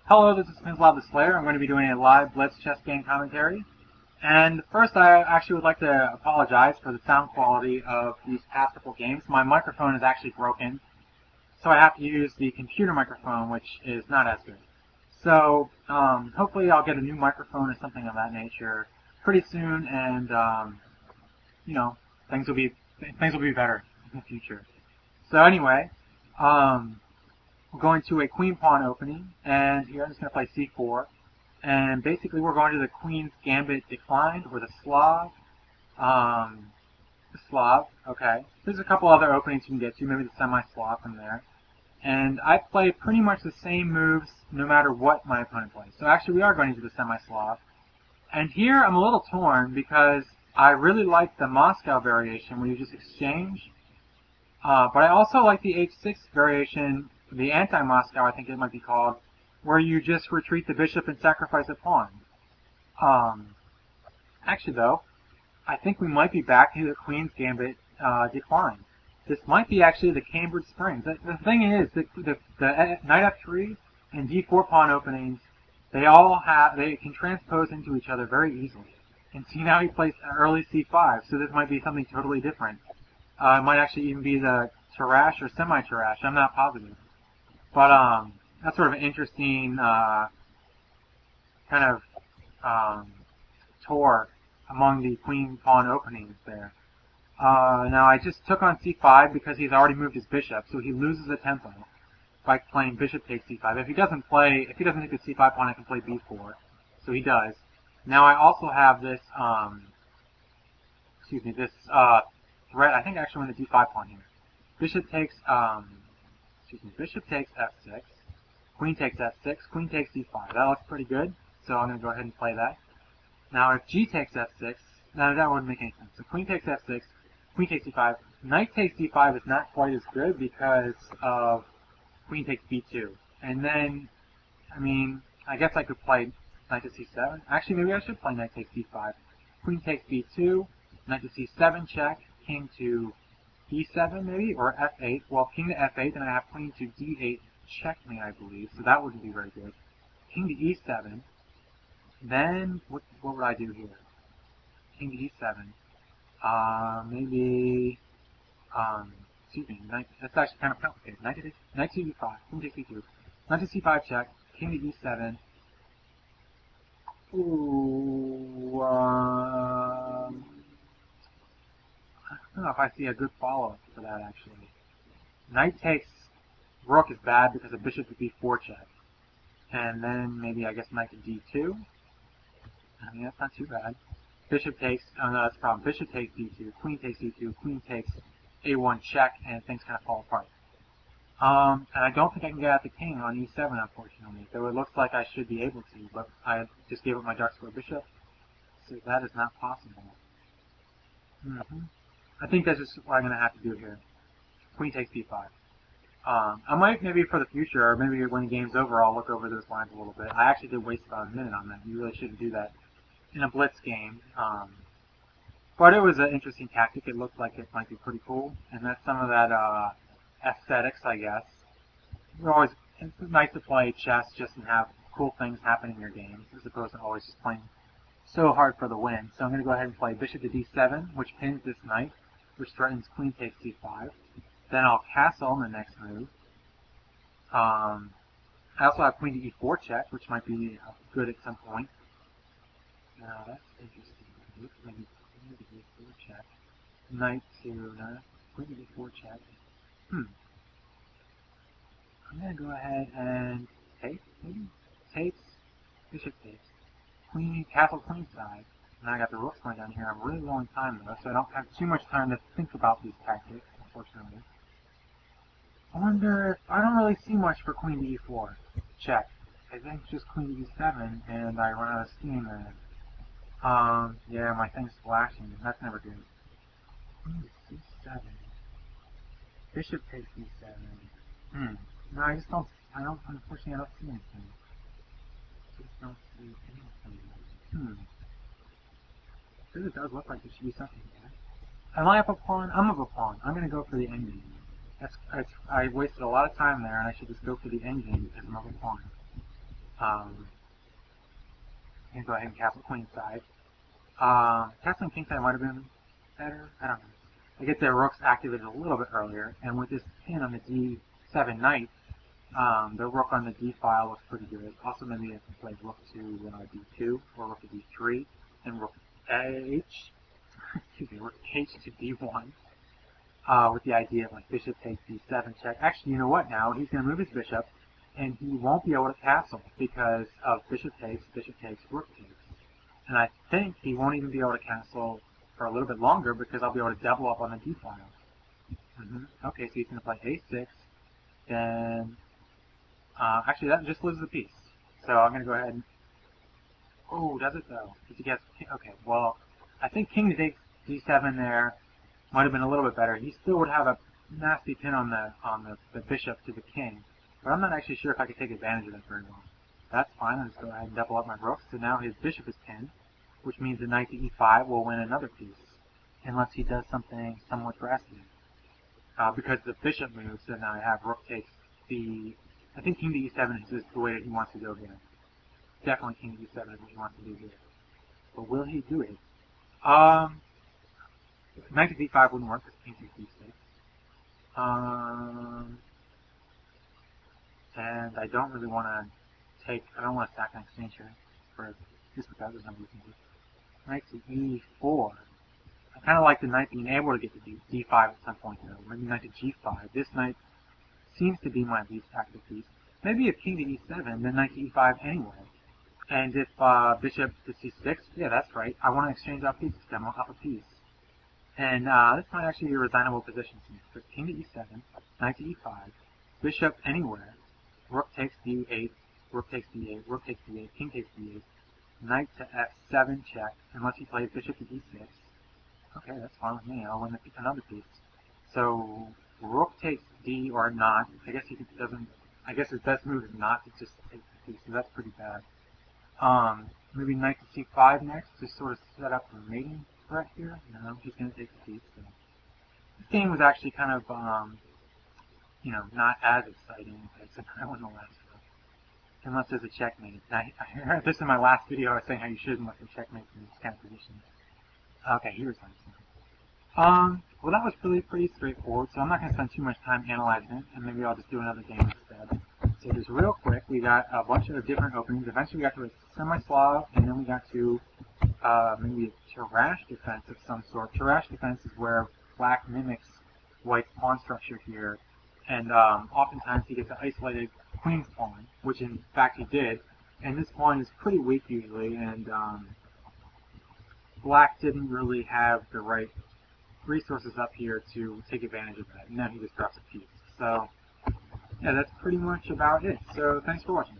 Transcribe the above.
Hello, this is Smislav the Slayer. I'm going to be doing a live Blitz chess game commentary. And first, I actually would like to apologize for the sound quality of these past couple games. My microphone is actually broken, so I have to use the computer microphone, which is not as good. So, hopefully I'll get a new microphone or something of that nature pretty soon, and, you know, things will be better in the future. So anyway, we're going to a queen pawn opening, and here I'm just going to play c4. And basically we're going to the queen's gambit declined, or the Slav. Okay. There's a couple other openings you can get to, maybe the semi-Slav from there. And I play pretty much the same moves no matter what my opponent plays. So actually we are going to the semi-Slav. And here I'm a little torn because I really like the Moscow variation where you just exchange. But I also like the h6 variation, the anti-Moscow I think it might be called, where you just retreat the bishop and sacrifice a pawn. Actually though, I think we might be back to the queen's gambit decline. This might be actually the Cambridge Springs. The thing is, the knight f3 and d4 pawn openings, they can transpose into each other very easily. And see, now he plays early c5, so this might be something totally different. It might actually even be the Tarrasch or semi-Tarrasch, I'm not positive. But that's sort of an interesting kind of tour among the queen pawn openings there. Now I just took on c5 because he's already moved his bishop, so he loses a tempo by playing bishop takes c5. If he doesn't take the c5 pawn, I can play b4. So he does. Now I also have this threat. I think I actually win the d5 pawn here. Bishop takes bishop takes f6. Queen takes f6, queen takes d5. That looks pretty good, so I'm going to go ahead and play that. Now if g takes f6, no, that wouldn't make any sense. So queen takes f6, queen takes d5. Knight takes d5 is not quite as good because of queen takes b2. And then, I mean, I guess I could play knight to c7. Actually, maybe I should play knight takes d5. Queen takes b2, knight to c7 check, king to e7 maybe, or f8. Well, king to f8, then I have queen to d8 checkmate, I believe, so that wouldn't be very good. King to e7. Then, what would I do here? King to e7. Maybe, that's actually kind of complicated. Knight to e5, king takes e2. Knight to c5 check, king to e7. Ooh, I don't know if I see a good follow-up for that, actually. Knight takes rook is bad because of bishop to b4 check. And then maybe, I guess, knight to d2. I mean, that's not too bad. Bishop takes, oh no, that's the problem. Bishop takes d2, queen takes e2, queen takes a1 check, and things kind of fall apart. And I don't think I can get out the king on e7, unfortunately. Though it looks like I should be able to, but I just gave up my dark square bishop. So that is not possible. I think that's just what I'm going to have to do here. Queen takes d5. I might, maybe for the future, or maybe when the game's over, I'll look over those lines a little bit. I actually did waste about a minute on that. You really shouldn't do that in a Blitz game. But it was an interesting tactic. It looked like it might be pretty cool. And that's some of that aesthetics, I guess. It's nice to play chess just and have cool things happen in your games, as opposed to always just playing so hard for the win. So I'm going to go ahead and play bishop to d7, which pins this knight, which threatens queen takes c5. Then I'll castle in the next move. I also have queen to e4 check, which might be good at some point. Now that's interesting. Maybe queen to e4 check. Knight to queen to e4 check. I'm going to go ahead and take, maybe? Takes, bishop takes. Queen, castle queenside. And I got the rooks going down here. I'm really low on time though, so I don't have too much time to think about these tactics, unfortunately. I wonder if, I don't really see much for queen to e4. Check. I think just queen to e7, and I run out of steam there. Yeah, my thing's flashing. That's never good. Queen to c7. Bishop takes e7. No, I just don't, unfortunately I don't see anything. Just don't see anything. It does look like there should be something there. Am I up a pawn? I'm up a pawn. I'm going to go for the endgame. I wasted a lot of time there, and I should just go for the endgame because I'm up a pawn. I'm going to go ahead and castle queenside. Castling kingside might have been better. I don't know. I get the rooks activated a little bit earlier, and with this pin on the d7 knight, the rook on the d file looks pretty good. Also, maybe I can play rook to d2 or rook to d3, and rook h, excuse me, rook h to d1. With the idea of like bishop takes d7 check. Actually, you know what? Now he's going to move his bishop, and he won't be able to castle because of bishop takes, rook takes. And I think he won't even be able to castle for a little bit longer because I'll be able to double up on the d file. Okay, so he's going to play a6. Then, actually, that just loses a piece. So I'm going to go ahead and... Oh, does it though? Does he get... Okay, well, I think king to d7 there might have been a little bit better. He still would have a nasty pin on the bishop to the king, but I'm not actually sure if I could take advantage of that very well. That's fine. I'll just go ahead and double up my rooks. So now his bishop is pinned, which means the knight to e5 will win another piece, unless he does something somewhat drastic. Because the bishop moves, then I have rook takes the... I think king to e7 is just the way that he wants to go here. Definitely king to e7 is what he wants to do here. But will he do it? Knight to d5 wouldn't work because king takes d6. And I don't really want to I don't want to stack an exchange here for just because there's no reason to. Knight to e4. I kind of like the knight being able to get to d5 at some point though. Maybe knight to g5. This knight seems to be my least active piece. Maybe if king to e7, then knight to e5 anyway. And if bishop to c6, yeah, that's right. I want to exchange off pieces. Demo up a piece. And this might actually be a resignable position to me. So king to e7, knight to e5, bishop anywhere, rook takes d8, rook takes d8, rook takes d8, king takes d8, knight to f7 check, unless he plays bishop to e6. Okay, that's fine with me. I'll win another piece. So rook takes d or not. I guess he doesn't. I guess his best move is not to just take the piece. So that's pretty bad. Maybe knight to c5 next, just sort of set up a mating threat here. No, he's going to take the piece. So. This game was actually kind of, you know, not as exciting as I won the last one. Unless there's a checkmate. I heard this in my last video. I was saying how you shouldn't let the checkmate in this kind of position. Okay, here's nice. Well, that was really pretty straightforward, so I'm not going to spend too much time analyzing it, and maybe I'll just do another game instead. So just real quick, we got a bunch of different openings. Eventually we got to a semi-Slav, and then we got to maybe a Tarrasch defense of some sort. Tarrasch defense is where black mimics white's pawn structure here, and oftentimes he gets an isolated queen's pawn, which in fact he did, and this pawn is pretty weak usually, and black didn't really have the right resources up here to take advantage of that, and now he just drops a piece. So, yeah, that's pretty much about it. So, thanks for watching.